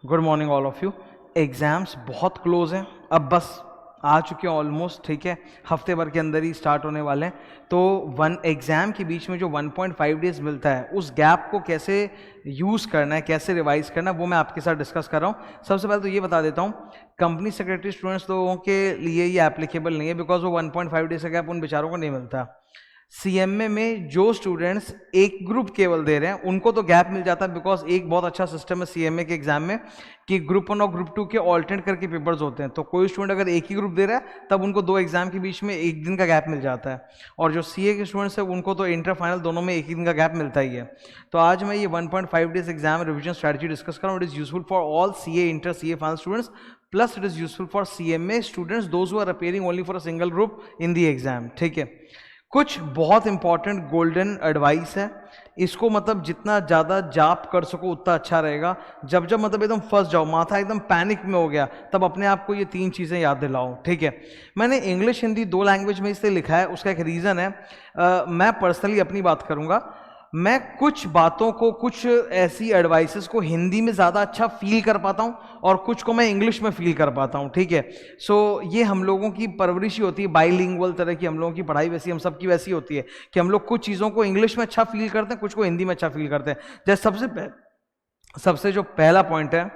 Good morning all of you. Exams बहुत close हैं, अब बस आ चुके हैं ऑलमोस्ट, ठीक है। हफ्ते भर के अंदर ही स्टार्ट होने वाले हैं। तो वन एग्ज़ाम के बीच में जो 1.5 डेज़ मिलता है, उस गैप को कैसे यूज़ करना है, कैसे रिवाइज करना है, वो मैं आपके साथ डिस्कस कर रहा हूँ। सबसे पहले तो ये बता देता हूँ, कंपनी सेक्रेटरी स्टूडेंट्स लोगों के लिए ये एप्लीकेबल नहीं है, बिकॉज वो 1.5 डेज़ का गैप उन बेचारों को नहीं मिलता। सीएमए में जो स्टूडेंट्स एक ग्रुप केवल दे रहे हैं उनको तो गैप मिल जाता है, बिकॉज एक बहुत अच्छा सिस्टम है सीएमए के एग्जाम में कि ग्रुप 1 और ग्रुप 2 के ऑल्टरनेट करके पेपर्स होते हैं। तो कोई स्टूडेंट अगर एक ही ग्रुप दे रहा है तब उनको दो एग्जाम के बीच में एक दिन का गैप मिल जाता है, और जो सीए के स्टूडेंट्स है उनको तो इंटर फाइनल दोनों में एक ही दिन का गैप मिलता ही है। तो आज मैं ये 1.5 days exam revision strategy discuss कर रहा हूँ। It is useful for all CA, inter, CA final students, plus it is useful for CMA students those who are appearing only for a single group in the exam, ठीक है। कुछ बहुत important golden advice है, इसको मतलब जितना ज़्यादा जाप कर सको उतना अच्छा रहेगा। जब जब मतलब एकदम फंस जाओ, माथा एकदम पैनिक में हो गया, तब अपने आप को ये 3 चीज़ें याद दिलाओ, ठीक है। मैंने इंग्लिश हिंदी 2 लैंग्वेज में इसलिए लिखा है, उसका एक रीज़न है। मैं पर्सनली अपनी बात करूँगा, मैं कुछ बातों को, कुछ ऐसी एडवाइसेस को हिंदी में ज़्यादा अच्छा फील कर पाता हूँ और कुछ को मैं इंग्लिश में फील कर पाता हूँ, ठीक है। सो ये हम लोगों की परवरिश ही होती है, बाइलिंगुअल तरह की हम लोगों की पढ़ाई वैसी हम सबकी वैसी होती है कि हम लोग कुछ चीज़ों को इंग्लिश में अच्छा फील करते हैं, कुछ को हिंदी में अच्छा फील करते हैं। जैसे सबसे जो पहला पॉइंट है,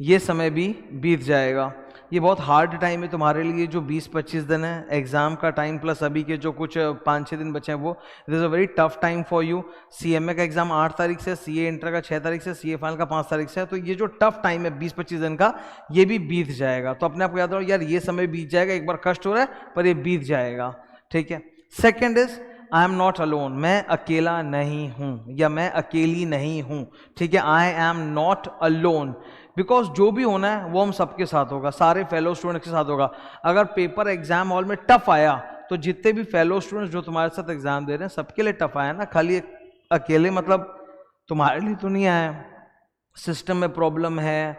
ये समय भी बीत जाएगा। ये बहुत हार्ड टाइम है तुम्हारे लिए, जो 20-25 दिन है एग्जाम का टाइम, प्लस अभी के जो कुछ 5-6 दिन बचे हैं, वो it is a very tough time for you. CMA का एग्जाम 8 तारीख से, सीए इंटर का 6 तारीख से, सीए फाइनल का 5 तारीख से है। तो ये जो टफ टाइम है 20-25 दिन का, ये भी बीत जाएगा। तो अपने आप को याद रखो, यार ये समय बीत जाएगा, एक बार कष्ट हो रहा है पर ये बीत जाएगा, ठीक है। Second is, I am not alone, मैं अकेला नहीं हूँ या मैं अकेली नहीं हूँ, ठीक है। I am not alone, because जो भी होना है वो हम सबके साथ होगा, सारे फेलो स्टूडेंट्स के साथ होगा। अगर पेपर एग्जाम हॉल में टफ आया तो जितने भी फेलो स्टूडेंट्स जो तुम्हारे साथ एग्जाम दे रहे हैं सबके लिए टफ आया ना, खाली अकेले मतलब तुम्हारे लिए तो नहीं आया। सिस्टम में प्रॉब्लम है,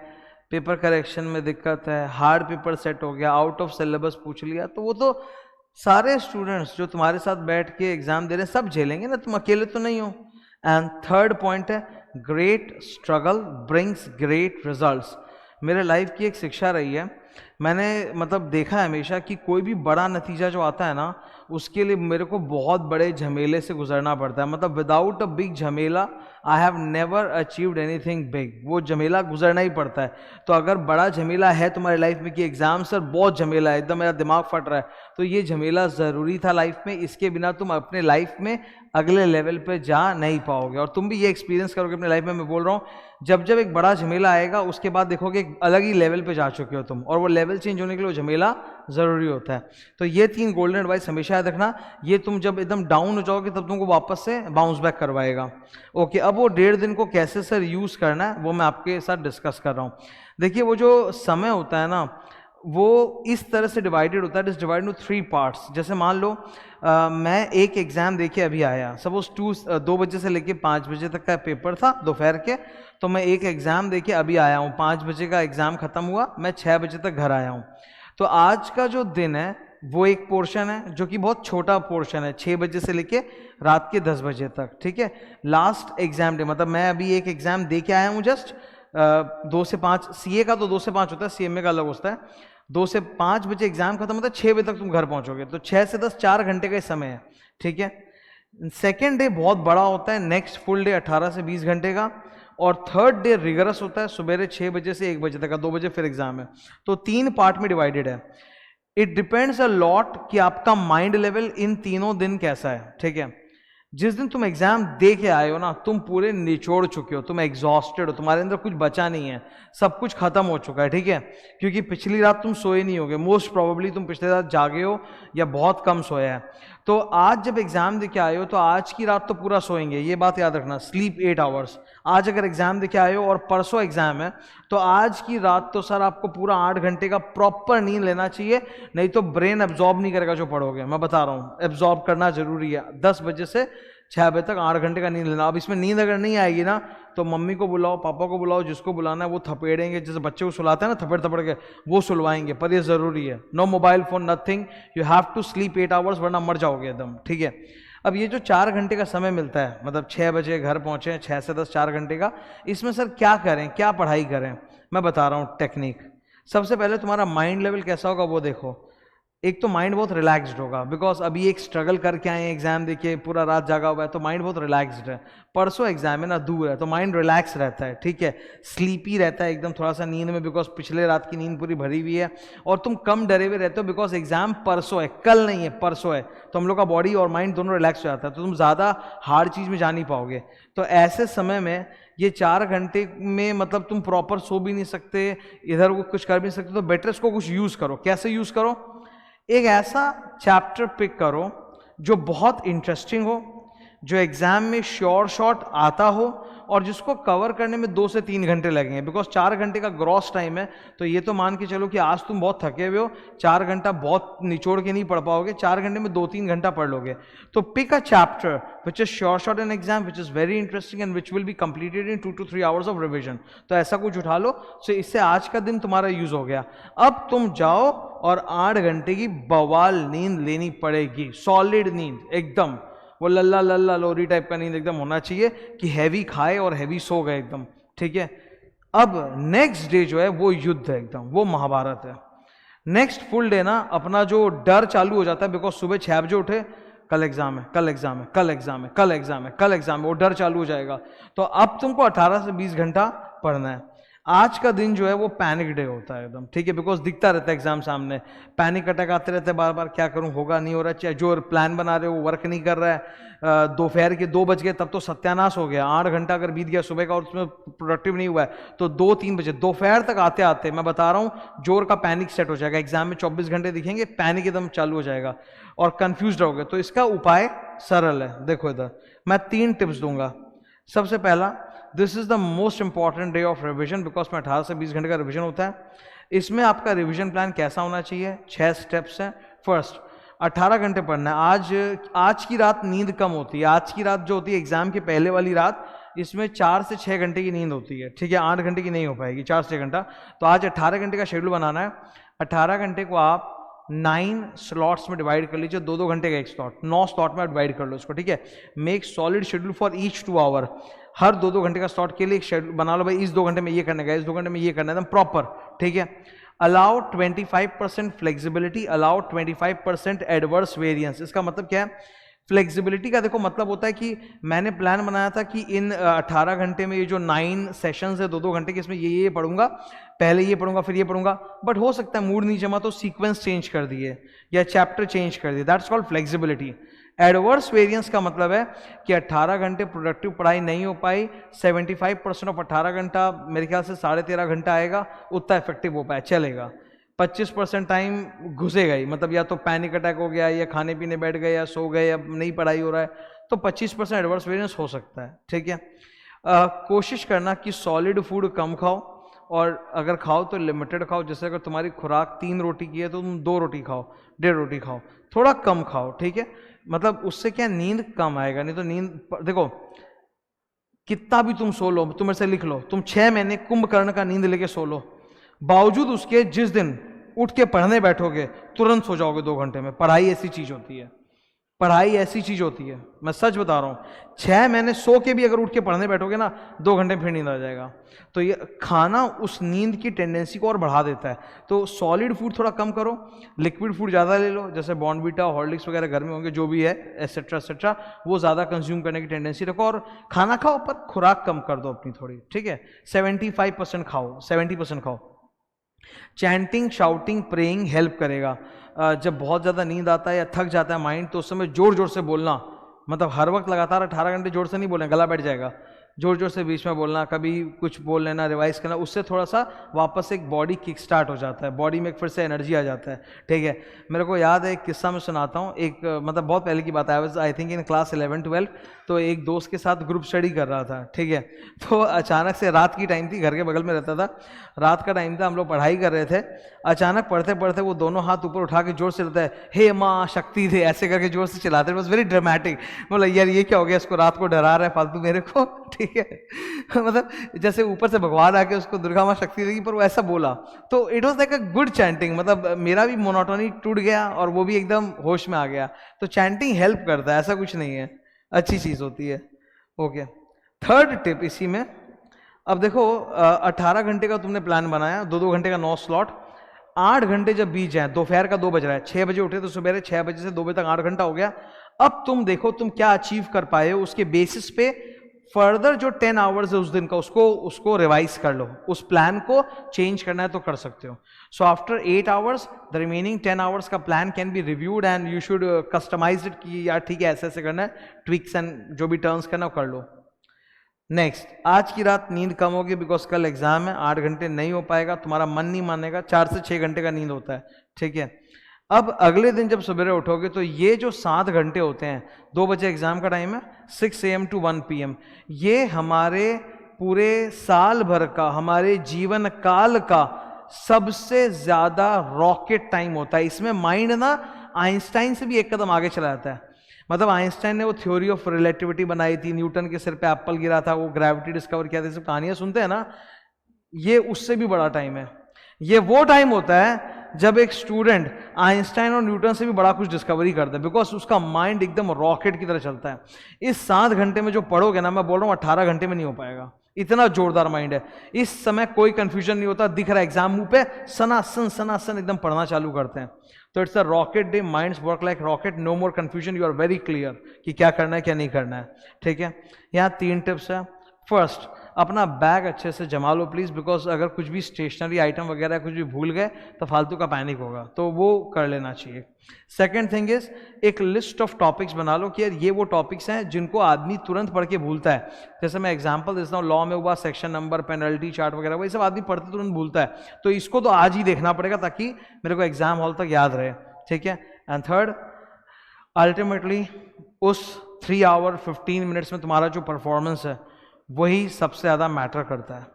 पेपर करेक्शन में दिक्कत है, हार्ड पेपर सेट हो गया, आउट ऑफ सिलेबस पूछ लिया, तो वो तो सारे स्टूडेंट्स जो तुम्हारे साथ बैठ के एग्जाम दे रहे हैं सब झेलेंगे ना, तुम अकेले तो नहीं हो। एंड थर्ड पॉइंट है, great struggle brings great results. मेरे लाइफ की एक शिक्षा रही है, मैंने मतलब देखा है हमेशा कि कोई भी बड़ा नतीजा जो आता है ना, उसके लिए मेरे को बहुत बड़े झमेले से गुजरना पड़ता है। मतलब विदाउट अ बिग झमेला I have never achieved anything big, वो झमेला गुजरना ही पड़ता है। तो अगर बड़ा झमेला है तुम्हारी लाइफ में कि एग्जाम सर बहुत झमेला है, एकदम मेरा दिमाग फट रहा है, तो ये झमेला ज़रूरी था लाइफ में। इसके बिना तुम अपने लाइफ में अगले लेवल पे जा नहीं पाओगे, और तुम भी ये एक्सपीरियंस करोगे अपने लाइफ में। मैं बोल रहा हूँ, जब जब एक बड़ा झमेला आएगा उसके बाद देखोगे एक अलग ही लेवल पे जा चुके हो तुम, और वो लेवल चेंज होने के लिए वो झमेला ज़रूरी होता है। तो ये 3 गोल्डन एडवाइस हमेशा याद रखना, ये तुम जब एकदम डाउन हो जाओगे तब तुमको वापस से बाउंस बैक करवाएगा। ओके, अब वो 1.5 दिन को कैसे सर यूज़ करना है वो मैं आपके साथ डिस्कस कर रहा हूँ। देखिए, वो जो समय होता है ना, वो इस तरह से डिवाइडेड होता है, it is divided to 3 parts. जैसे मान लो मैं एक एग्जाम देके अभी आया, सपोज 2 बजे से लेके 5 बजे तक का पेपर था दोपहर के, तो मैं एक एग्जाम देके अभी आया हूँ, 5 बजे का एग्जाम खत्म हुआ, मैं 6 बजे तक घर आया हूँ। तो आज का जो दिन है वो एक पोर्शन है जो कि बहुत छोटा पोर्शन है, 6 बजे से लेके रात के 10 बजे तक, ठीक है। लास्ट एग्जाम डे, मतलब मैं अभी एक एग्जाम दे के आया हूँ जस्ट 2 से 5, सीए का तो 2 से 5 होता है, सीएमए का अलग होता है। 2 से 5 बजे एग्जाम खत्म होता है, 6 बजे तक तुम घर पहुंचोगे, तो 6 से 10 4 घंटे का समय है, ठीक है। सेकेंड डे बहुत बड़ा होता है, नेक्स्ट फुल डे 18 से 20 घंटे का, और थर्ड डे रिगरस होता है, सुबह 6 बजे से 1 बजे तक का, 2 बजे फिर एग्जाम है। तो 3 पार्ट में डिवाइडेड है। इट डिपेंड्स अ लॉट कि आपका माइंड लेवल इन तीनों दिन कैसा है, ठीक है। जिस दिन तुम एग्जाम दे के आए हो ना, तुम पूरे निचोड़ चुके हो, तुम एग्जॉस्टेड हो, तुम्हारे अंदर कुछ बचा नहीं है, सब कुछ खत्म हो चुका है, ठीक है। क्योंकि पिछली रात तुम सोए नहीं होगे, मोस्ट प्रोबेबली तुम पिछली रात जागे हो या बहुत कम सोए हैं। तो आज जब एग्जाम दे के आए हो तो आज की रात तो पूरा सोएंगे, ये बात याद रखना, स्लीप 8 आवर्स। आज अगर एग्जाम दे के आए हो और परसों एग्जाम है, तो आज की रात तो सर आपको पूरा 8 घंटे का प्रॉपर नींद लेना चाहिए, नहीं तो ब्रेन एब्जॉर्ब नहीं करेगा जो पढ़ोगे। मैं बता रहा हूँ, एब्जॉर्ब करना जरूरी है। 10 बजे से 6 बजे तक 8 घंटे का नींद लेना। अब इसमें नींद अगर नहीं आएगी ना, तो मम्मी को बुलाओ, पापा को बुलाओ, जिसको बुलाना है वो थपेड़ेंगे, जैसे बच्चे को सुलाते हैं ना थपेड़ थपड़ के, वो सुलवाएंगे। पर ये जरूरी है, no mobile phone, nothing, you have to sleep 8 hours, वरना मर जाओगे एकदम, ठीक है। अब ये जो 4 घंटे का समय मिलता है, मतलब 6 बजे घर पहुंचे, 6 से 10 4 घंटे का, इसमें सर क्या करें, क्या पढ़ाई करें? मैं बता रहा हूँ टेक्निक। सबसे पहले तुम्हारा माइंड लेवल कैसा होगा वो देखो। एक तो माइंड बहुत रिलैक्स्ड होगा, बिकॉज अभी एक स्ट्रगल करके आए एग्जाम देके, पूरा रात जागा हुआ है, तो माइंड बहुत रिलैक्स्ड है। परसों एग्जाम है ना, दूर है, तो माइंड रिलैक्स रहता है, ठीक है, स्लीपी रहता है एकदम, थोड़ा सा नींद में, बिकॉज पिछले रात की नींद पूरी भरी हुई है, और तुम कम डरे हुए रहते हो, बिकॉज एग्जाम परसों है, कल नहीं है, परसों है, तो हम लोग का बॉडी और माइंड दोनों रिलैक्स हो जाता है, तो तुम ज़्यादा हार्ड चीज़ में जा नहीं पाओगे। तो ऐसे समय में ये 4 घंटे में मतलब तुम प्रॉपर सो भी नहीं सकते, इधर वो कुछ कर भी नहीं सकते, तो बेटर इसको कुछ यूज़ करो। कैसे यूज़ करो? एक ऐसा चैप्टर पिक करो जो बहुत इंटरेस्टिंग हो, जो एग्जाम में श्योर शॉट आता हो, और जिसको कवर करने में 2 से 3 घंटे लगेंगे, बिकॉज 4 घंटे का ग्रॉस टाइम है। तो ये तो मान के चलो कि आज तुम बहुत थके हुए हो, 4 घंटा बहुत निचोड़ के नहीं पढ़ पाओगे, 4 घंटे में 2-3 घंटा पढ़ लोगे। तो pick a chapter which is sure shot in exam, which is very interesting and which will be completed in 2 to 3 hours of revision. तो ऐसा कुछ उठा लो, सो इससे आज का दिन तुम्हारा यूज हो गया। अब तुम जाओ और 8 घंटे की बवाल नींद लेनी पड़ेगी, सॉलिड नींद एकदम, वो लल्ला लल्ला लोरी टाइप का नींद एकदम होना चाहिए कि हैवी खाए और हैवी सो गए एकदम, ठीक है। अब नेक्स्ट डे जो है वो युद्ध है एकदम, वो महाभारत है। नेक्स्ट फुल डे ना अपना जो डर चालू हो जाता है, बिकॉज सुबह 6 बजे उठे, कल एग्जाम है, कल एग्जाम है, कल एग्जाम है, कल एग्जाम है, कल एग्जाम है, वो डर चालू हो जाएगा। तो अब तुमको 18 से 20 घंटा पढ़ना है। आज का दिन जो है वो पैनिक डे होता है एकदम, ठीक है, बिकॉज दिखता रहता है एग्जाम सामने, पैनिक अटैक आते रहते हैं बार बार, क्या करूं, होगा नहीं हो रहा, चाहे जो प्लान बना रहे हो वो वर्क नहीं कर रहा है। दोपहर के 2 बज गए तब तो सत्यानाश हो गया, 8 घंटा अगर बीत गया सुबह का और उसमें प्रोडक्टिव नहीं हुआ है, तो 2-3 बजे दोपहर तक आते आते मैं बता रहा हूँ जोर का पैनिक सेट हो जाएगा। एग्जाम में 24 घंटे दिखेंगे, पैनिक एकदम चालू हो जाएगा और कंफ्यूज रहोगे। तो इसका उपाय सरल है, देखो इधर मैं 3 टिप्स दूंगा। सबसे पहला, this is the most important day of revision, because में 18 से 20 घंटे का रिविजन होता है। इसमें आपका रिविजन प्लान कैसा होना चाहिए? 6 स्टेप्स हैं। फर्स्ट, 18 घंटे पढ़ना है। आज की रात नींद कम होती है, आज की रात जो होती है एग्जाम के पहले वाली रात, इसमें 4 से 6 घंटे की नींद होती है, ठीक है, 8 घंटे की नहीं हो पाएगी, 4 से 6 घंटा। तो आज 18 घंटे का शेड्यूल बनाना है। 18 घंटे को आप 9 स्लॉट्स में डिवाइड कर लीजिए, 2-2 घंटे का एक स्लॉट, 9 स्लॉट में डिवाइड कर लो इसको, ठीक है। Make solid schedule for each 2 hour, हर 2-2 घंटे का स्लॉट के लिए एक शेड्यूल बना लो, भाई इस 2 घंटे में ये करने का, इस 2 घंटे में ये करना है, एकदम प्रॉपर, ठीक है। Allow 25% flexibility, allow 25% adverse variance. इसका मतलब क्या है? फ्लेक्सिबिलिटी का देखो मतलब होता है कि मैंने प्लान बनाया था कि इन 18 घंटे में ये जो 9 सेशंस है 2-2 घंटे के, इसमें ये पढ़ूंगा, पहले ये पढ़ूंगा फिर ये पढ़ूंगा, बट हो सकता है मूड नहीं जमा तो सीक्वेंस चेंज कर दिए या चैप्टर चेंज कर दिए, that's called flexibility. Adverse variance का मतलब है कि 18 घंटे प्रोडक्टिव पढ़ाई नहीं हो पाई, 75% ऑफ 18 घंटा मेरे ख्याल से 13.5 घंटा आएगा, उतना इफेक्टिव हो पाया चलेगा। 25% टाइम घुसेगा ही, मतलब या तो पैनिक अटैक हो गया, या खाने पीने बैठ गए, या सो गए, या नहीं पढ़ाई हो रहा है, तो 25% एडवर्स वेरिएंस हो सकता है, ठीक है। कोशिश करना कि सॉलिड फूड कम खाओ, और अगर खाओ तो लिमिटेड खाओ। जैसे अगर तुम्हारी खुराक 3 रोटी की है तो तुम 2 रोटी खाओ, 1.5 रोटी खाओ, थोड़ा कम खाओ, ठीक है। मतलब उससे क्या, नींद कम आएगा, नहीं तो नींद देखो कितना भी तुम सो लो, तुम ऐसे लिख लो, तुम 6 महीने कुंभकर्ण का नींद लेके सो लो, बावजूद उसके जिस दिन उठ के पढ़ने बैठोगे तुरंत सो जाओगे 2 घंटे में। पढ़ाई ऐसी चीज होती है, पढ़ाई ऐसी चीज होती है, मैं सच बता रहा हूं। 6 महीने सो के भी अगर उठ के पढ़ने बैठोगे ना, 2 घंटे में फिर नींद आ जाएगा। तो ये खाना उस नींद की टेंडेंसी को और बढ़ा देता है। तो सॉलिड फूड थोड़ा कम करो, लिक्विड फूड ज़्यादा ले लो, जैसे बॉर्नविटा, हॉर्लिक्स वगैरह घर में होंगे जो भी है, एटसेट्रा एटसेट्रा, वो ज़्यादा कंज्यूम करने की टेंडेंसी रखो। और खाना खाओ पर खुराक कम कर दो अपनी थोड़ी, ठीक है। 75% खाओ, 70% खाओ। चैंटिंग, शाउटिंग, प्रेइंग हेल्प करेगा। जब बहुत ज़्यादा नींद आता है या थक जाता है माइंड, तो उस समय जोर जोर से बोलना, मतलब हर वक्त लगातार 18 घंटे जोर से नहीं बोलें, गला बैठ जाएगा। जोर जोर से बीच में बोलना, कभी कुछ बोल लेना, रिवाइज करना, उससे थोड़ा सा वापस एक बॉडी किक स्टार्ट हो जाता है, बॉडी में एक फिर से एनर्जी आ जाता है, ठीक है। मेरे को याद है एक किस्सा मैं सुनाता हूँ। एक मतलब बहुत पहले की बात है, आई थिंक इन क्लास 11-12, तो एक दोस्त के साथ ग्रुप स्टडी कर रहा था, ठीक है। तो अचानक से रात की टाइम थी, घर के बगल में रहता था, रात का टाइम था, हम लोग पढ़ाई कर रहे थे। अचानक पढ़ते पढ़ते वो दोनों हाथ ऊपर उठा के जोर से चलाता है, हे माँ शक्ति दे, ऐसे करके जोर से चलाते, वॉज वेरी ड्रामेटिक। बोला यार ये क्या हो गया, इसको रात को डरा रहा है फालतू मेरे को, ठीक ठीक है मतलब जैसे ऊपर से भगवान आके उसको दुर्गा माँ शक्ति देगी, पर वो ऐसा बोला तो it was like a good chanting, मतलब मेरा भी मोनोटोनी टूट गया और वो भी एकदम होश में आ गया। तो चैंटिंग हेल्प करता है, ऐसा कुछ नहीं है, अच्छी चीज होती है। ओके, थर्ड टिप इसी में, अब देखो 18 घंटे का तुमने प्लान बनाया, 2-2 घंटे का 9 स्लॉट, 8 घंटे जब बीत जाए, दोपहर का 2 बज रहा है, 6 बजे उठे तो सुबह 6 बजे से 2 बजे तक 8 घंटा हो गया। अब तुम देखो तुम क्या अचीव कर पाए हो, उसके बेसिस पे फर्दर जो 10 आवर्स है उस दिन का उसको रिवाइज कर लो, उस प्लान को चेंज करना है तो कर सकते हो। सो आफ्टर 8 आवर्स द रिमेनिंग 10 आवर्स का plan can be reviewed and you should customise it कि यार ठीक है ऐसे ऐसे करना है, ट्विक्स एंड जो भी टर्न्स करना कर लो। नेक्स्ट, आज की रात नींद कम होगी बिकॉज कल एग्जाम है, 8 घंटे नहीं हो पाएगा, तुम्हारा मन नहीं मानेगा, 4 से 6 घंटे का नींद होता है, ठीक है। अब अगले दिन जब सवेरे उठोगे तो ये जो 7 घंटे होते हैं, 2 बजे एग्जाम का टाइम है, 6 AM to 1 PM, ये हमारे पूरे साल भर का, हमारे जीवन काल का सबसे ज्यादा रॉकेट टाइम होता है। इसमें माइंड ना आइंस्टाइन से भी एक कदम आगे चला जाता है। मतलब आइंस्टाइन ने वो थ्योरी ऑफ रिलेटिविटी बनाई थी, न्यूटन के सिर पे एप्पल गिरा था, वो ग्रेविटी डिस्कवर किया था, सब कहानियां सुनते हैं ना, ये उससे भी बड़ा टाइम है। ये वो टाइम होता है जब एक स्टूडेंट आइंस्टाइन और न्यूटन से भी बड़ा कुछ डिस्कवरी करता है, बिकॉज उसका माइंड एकदम रॉकेट की तरह चलता है। इस 7 घंटे में जो पढ़ोगे ना, मैं बोल रहा हूँ 18 घंटे में नहीं हो पाएगा, इतना जोरदार माइंड है। इस समय कोई कंफ्यूजन नहीं होता, दिख रहा है एग्जाम मुंह पे, सनासन सनासन एकदम पढ़ना चालू करते हैं। तो it's a rocket day, minds work like rocket, no more confusion, you are very clear कि क्या करना है क्या नहीं करना है, ठीक है। यहाँ 3 टिप्स है। फर्स्ट, अपना बैग अच्छे से जमा लो प्लीज, बिकॉज अगर कुछ भी स्टेशनरी आइटम वगैरह कुछ भी भूल गए तो फालतू का पैनिक होगा, तो वो कर लेना चाहिए। सेकेंड थिंग इज, एक लिस्ट ऑफ टॉपिक्स बना लो कि यार ये वो टॉपिक्स हैं जिनको आदमी तुरंत पढ़ के भूलता है। जैसे मैं एग्जांपल देता हूँ, लॉ में हुआ सेक्शन नंबर, पेनल्टी चार्ट वगैरह, वही सब आदमी पढ़ते तुरंत भूलता है, तो इसको तो आज ही देखना पड़ेगा ताकि मेरे को एग्जाम हॉल तक याद रहे, ठीक है। एंड थर्ड, अल्टीमेटली उस 3 आवर 15 मिनट्स में तुम्हारा जो परफॉर्मेंस है वही सबसे ज़्यादा मैटर करता है,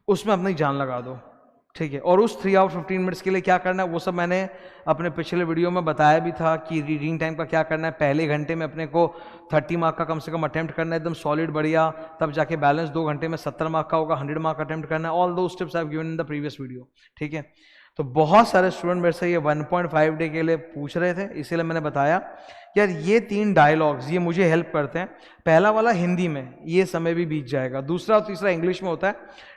उसमें अपनी जान लगा दो, ठीक है। और उस 3 आवर 15 मिनट्स के लिए क्या करना है वो सब मैंने अपने पिछले वीडियो में बताया भी था कि रीडिंग टाइम का क्या करना है। पहले घंटे में अपने को 30 मार्क का कम से कम अटेम्प्ट करना है, एकदम सॉलिड बढ़िया, तब जाके बैलेंस 2 घंटे में 70 मार्क का होगा, 100 मार्क अटेम्प्ट करना है। ऑल दो steps I have given in the previous video, ठीक है। तो बहुत सारे स्टूडेंट मेरे से ये 1.5 डे के लिए पूछ रहे थे, इसीलिए मैंने बताया यार ये 3 डायलॉग्स ये मुझे हेल्प करते हैं। पहला वाला हिंदी में, ये समय भी बीत जाएगा, दूसरा और तीसरा इंग्लिश में होता है,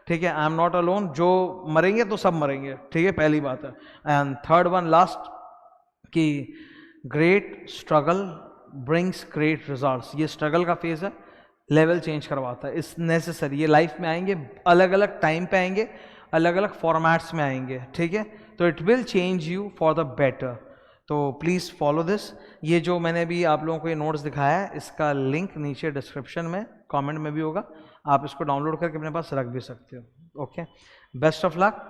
ठीक है। आई एम नॉट अलोन, जो मरेंगे तो सब मरेंगे, ठीक है, पहली बात है। एंड थर्ड वन लास्ट, कि great struggle brings great results, ये स्ट्रगल का फेज है, लेवल चेंज करवाता है, इस नेसेसरी, ये लाइफ में आएंगे, अलग अलग टाइम पे आएंगे, अलग अलग फॉर्मेट्स में आएंगे, ठीक है। तो it will change you for the better, तो प्लीज़ फॉलो दिस। ये जो मैंने भी आप लोगों को ये नोट्स दिखाया है, इसका लिंक नीचे डिस्क्रिप्शन में कमेंट में भी होगा, आप इसको डाउनलोड करके अपने पास रख भी सकते हो। Okay, best of luck.